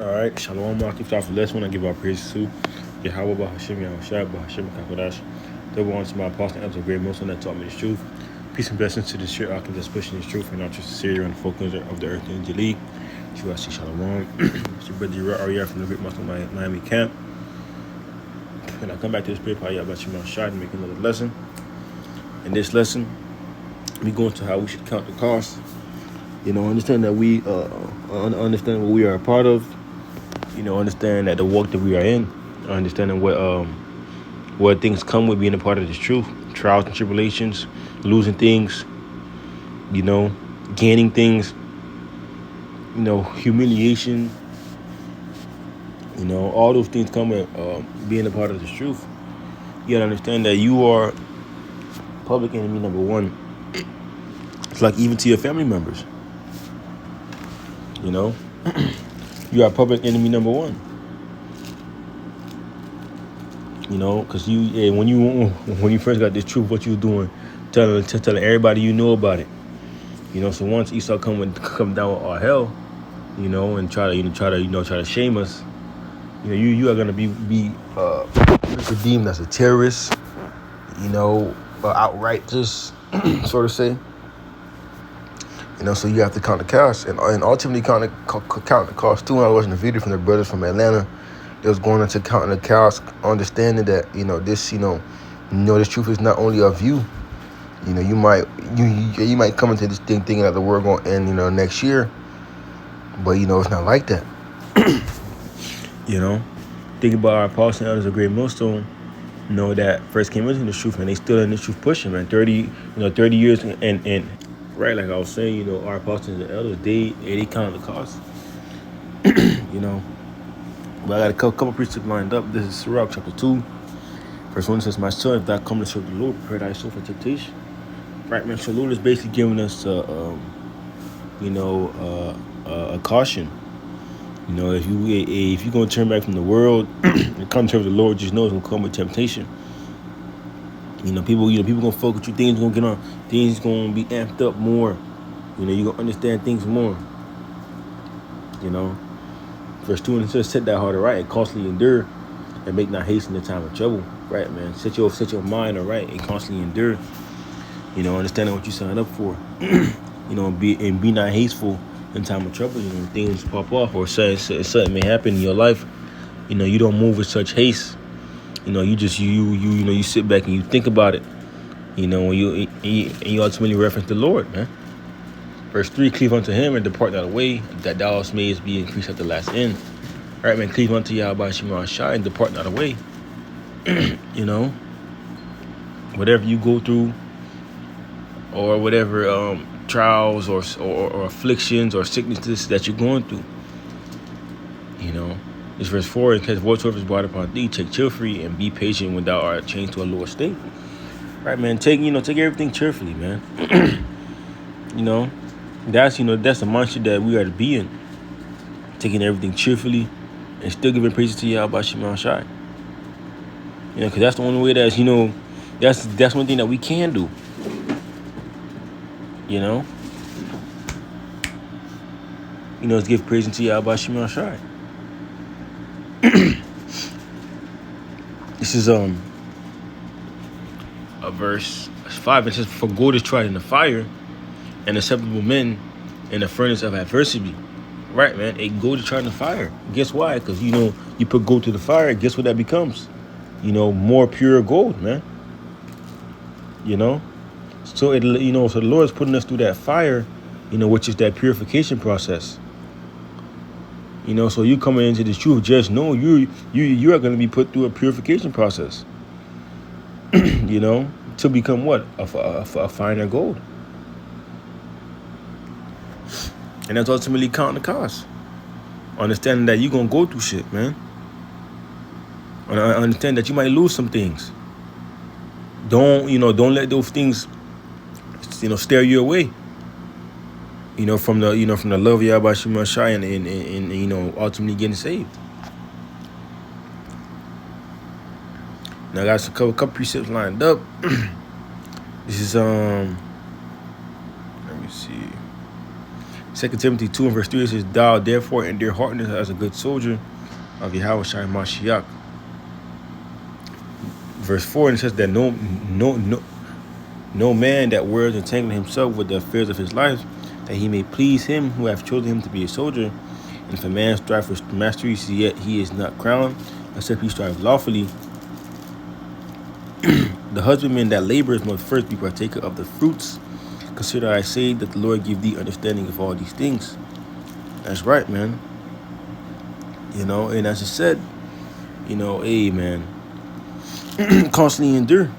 All right, Shalom, Mark. Start for the last one. I give our praise to Yahweh, Bahashim, Yahushua, Bahashim, Kakodash. Double one to my apostle, Elder Great Muslim that taught me the truth. Peace and blessings to the shirt I can just pushing this truth and not just the Syria and the folk of the earth in Jali. Shuasi Shalom. It's your brother Aria from the Great Muslim Miami camp. And I come back to this prayer part about Shema Shad and make another lesson. In this lesson, we go into how we should count the cost. Understand that we understand what we are a part of. Understand that the walk that we are in, understanding what things come with being a part of this truth, trials and tribulations, losing things, gaining things, humiliation, all those things come with being a part of this truth. You gotta understand that you are public enemy number one. It's like even to your family members, you are public enemy number one. Because when you first got this truth, what you was doing, telling everybody you know about it. So once Esau come down with all hell, and try to shame us, you are gonna be deemed as a terrorist, outright just sort of say. So you have to count the cost and ultimately count the cost too. I was watching a video from the brothers from Atlanta. They was going into counting the cost, understanding that this truth is not only of you. You might come into this thing thinking that the world gonna end next year, but it's not like that. Think about our apostles and elders of Great Millstone. That first came into the truth and they still in the truth pushing, man. 30 years and right, like I was saying, our apostles and elders, they count the cost. But I got a couple precepts lined up. This is Sirach chapter 2. Verse 1 says, "My son, if thou comest to serve the Lord, prepare thy soul for temptation." Right, man. So the Lord is basically giving us a caution. If you're gonna turn back from the world and come to serve the Lord, just know it's gonna come with temptation. People gonna fuck with you. Things gonna get on. Things gonna be amped up more. You gonna understand things more. Verse 2 and it says, "Set thy heart aright and constantly endure, and make not haste in the time of trouble." Right, man. Set your mind aright and constantly endure. Understanding what you signed up for. Be not hasteful in time of trouble. Things pop off or something may happen in your life. You don't move with such haste. You sit back and you think about it. And you ultimately reference the Lord, man. Verse 3, "Cleave unto him and depart not away, that thou mayest be increased at the last end." All right, man. Cleave unto Yahweh Shema Shai and depart not away. Whatever you go through, or whatever trials or afflictions or sicknesses that you're going through. This verse 4, "Because whatsoever is brought upon thee, take cheerfully and be patient when thou art changed to a lower state." Right, man. Take everything cheerfully, man. That's the mindset that we are to be in. Taking everything cheerfully and still giving praises to Yahweh Shema Shai. Because that's the only way that's one thing that we can do. Is give praise to Yahweh Shema Shai. This is a verse 5. It says, "For gold is tried in the fire, and acceptable men in the furnace of adversity." Right, man. A gold is tried in the fire. Guess why? Because you put gold to the fire. Guess what that becomes? More pure gold, man. So so the Lord is putting us through that fire, which is that purification process. So you coming into the truth, just know you are going to be put through a purification process. To become what? A finer gold. And that's ultimately counting the cost. Understanding that you're going to go through shit, man. And I understand that you might lose some things. Don't let those things, steer you away. From the love of Yahweh Shema Shai and ultimately getting saved. Now I got a couple precepts lined up. This is let me see. 2 Timothy 2 and verse 3, it says, thou therefore endure hardness as a good soldier of Yahweh Shai Mashiach. Verse 4, and it says that no man that wears entangling himself with the affairs of his life, that he may please him who hath chosen him to be a soldier. And if a man strive for mastery, yet he is not crowned, except he strive lawfully. The husbandman that laboreth must first be partaker of the fruits. Consider, I say, that the Lord give thee understanding of all these things. That's right, man. And as I said, hey, man, constantly endure.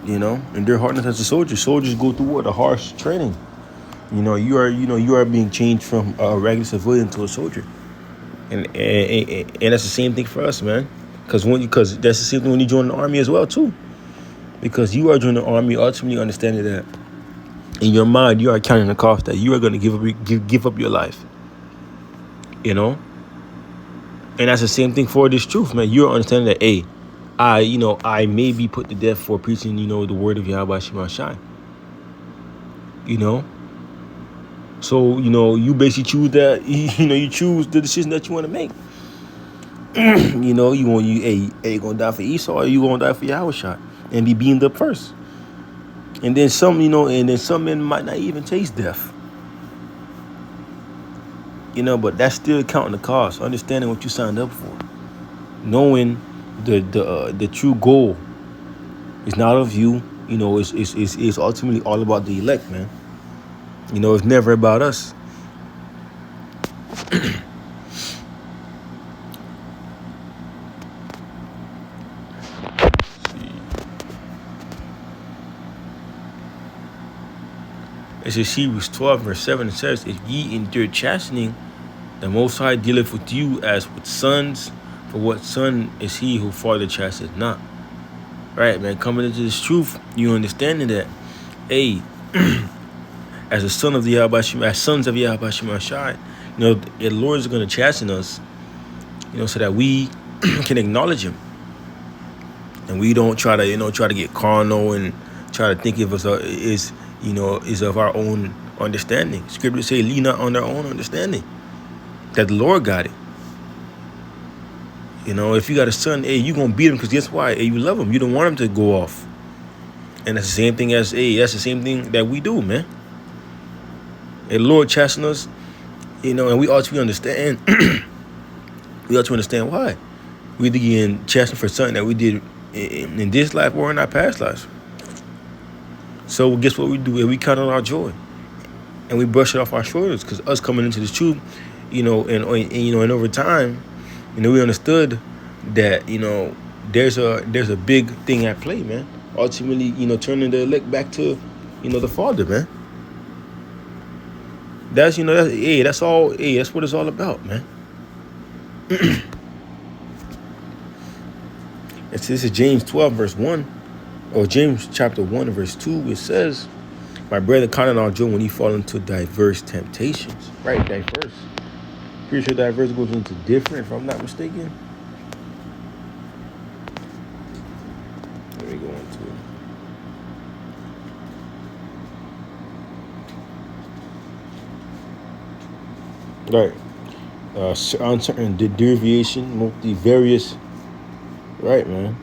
Endure hardness as a soldier. Soldiers go through what? A harsh training. You are being changed from a regular civilian to a soldier. And that's the same thing for us, man. Because that's the same thing when you join the army as well, too. Because you are joining the army ultimately understanding that in your mind you are counting the cost that you are going to give up your life. And that's the same thing for this truth, man. You're understanding that, hey, I may be put to death for preaching, the word of Yahweh Shema Shai. So, you basically choose that, you choose the decision that you want to make. You gonna die for Esau, or you gonna die for Yahweh Shai and be beamed up first. And then some men might not even taste death. But that's still counting the cost, understanding what you signed up for. Knowing the true goal is not of you, it's ultimately all about the elect, man. It's never about us. It says Hebrews 12 verse 7, it says, if ye endure chastening, the Most High dealeth with you as with sons. For what son is he who father chasteth not? Right, man. Coming into this truth, you understanding that, hey, as a son of the Yahweh Shema, as sons of Yahweh Shema Shai, the Lord is going to chasten us, so that we can acknowledge Him, and we don't try to get carnal and try to think of us is of our own understanding. Scripture say, lean not on their own understanding. That the Lord got it. If you got a son, hey, you gonna beat him because guess why? Hey, you love him. You don't want him to go off. And that's the same thing that's the same thing that we do, man. The Lord chasten us, and we ought to understand. We ought to understand why. We either getting chastened for something that we did in this life or in our past lives. So guess what we do? We count on our joy, and we brush it off our shoulders, because us coming into this truth, and over time, we understood that there's a big thing at play, man. Ultimately, turning the elect back to the Father, man. That's that's all. That's what it's all about, man. This is James 12 verse 1, or James chapter 1 verse 2. It says, my brother, count it all joy when you fall into diverse temptations. Right, diverse. Pretty sure diverse goes into different, if I'm not mistaken. Let me go into it. Right. Uncertain deviation, multivarious. Right, man.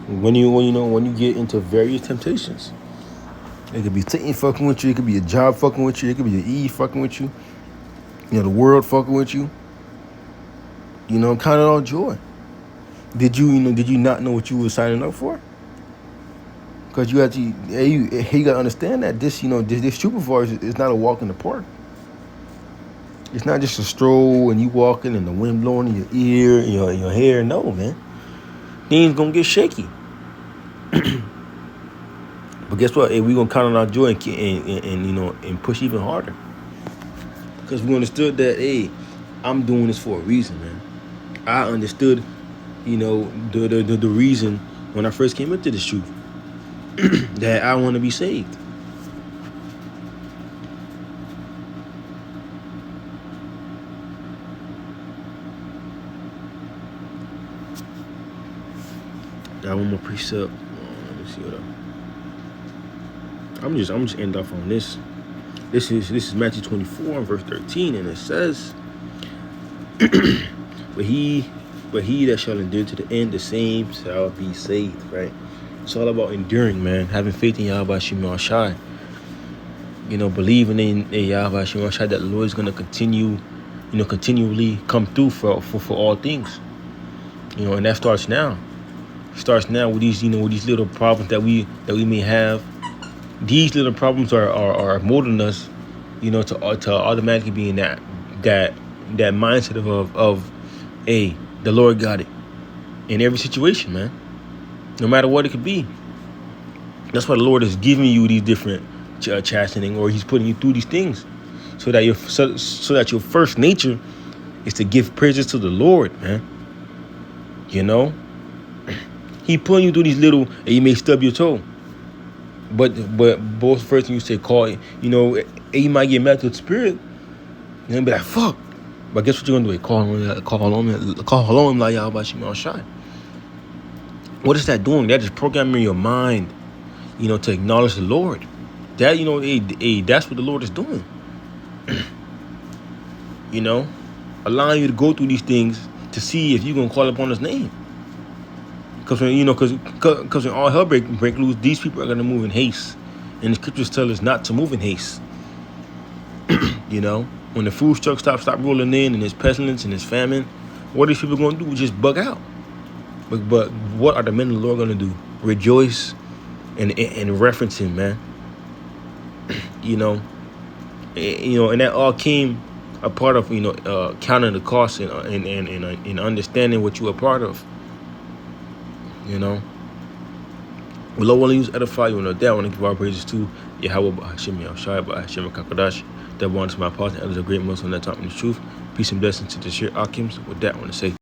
When you get into various temptations, it could be Satan fucking with you, it could be a job fucking with you, it could be your Eve fucking with you, the world fucking with you. Count it all joy. Did you not know what you were signing up for? Because you gotta understand that this trooper voice is not a walk in the park. It's not just a stroll and you walking and the wind blowing in your ear and your hair. No, man. Things gonna get shaky. But guess what? Hey, we gonna count on our joy and push even harder. Because we understood that, hey, I'm doing this for a reason, man. I understood, the reason when I first came into this truth that I want to be saved. Got one more precept. Let me see what I'm just end off on this. This is Matthew 24 and verse 13, and it says, but he that shall endure to the end, the same shall be saved. Right? It's all about enduring, man. Having faith in Yahweh Shema Shai. Believing in Yahweh Shema Shai that the Lord is gonna continually come through for all things. And that starts now. It starts now with these little problems that we may have. These little problems are molding us, to automatically be in that mindset of, hey, the Lord got it in every situation, man. No matter what it could be. That's why the Lord is giving you these different chastening, or He's putting you through these things, so that your first nature is to give praises to the Lord, man. He putting you through these little, and you may stub your toe. But both first thing you say, call it, you might get mad to the spirit, and be like, fuck. But guess what you're gonna do? Call on him like Yahweh Shema Shai. What is that doing? That is programming your mind, to acknowledge the Lord. That, that's what the Lord is doing. Allowing you to go through these things to see if you're gonna call upon His name. Because when all hell break loose, these people are gonna move in haste, and the scriptures tell us not to move in haste. When the food trucks stop rolling in, and there's pestilence and there's famine, what are these people gonna do? Just bug out. But what are the men of the Lord gonna do? Rejoice and reference Him, man. And that all came a part of counting the cost and understanding what you are part of. The Lord will use edify you. That I want to give our praises to Yahweh B'Hashem Yahushai B'Hashem Kakadash. That one to my partner, others are great Muslims that taught me the truth. Peace and blessings to the Shir Akims. With that, I want to say.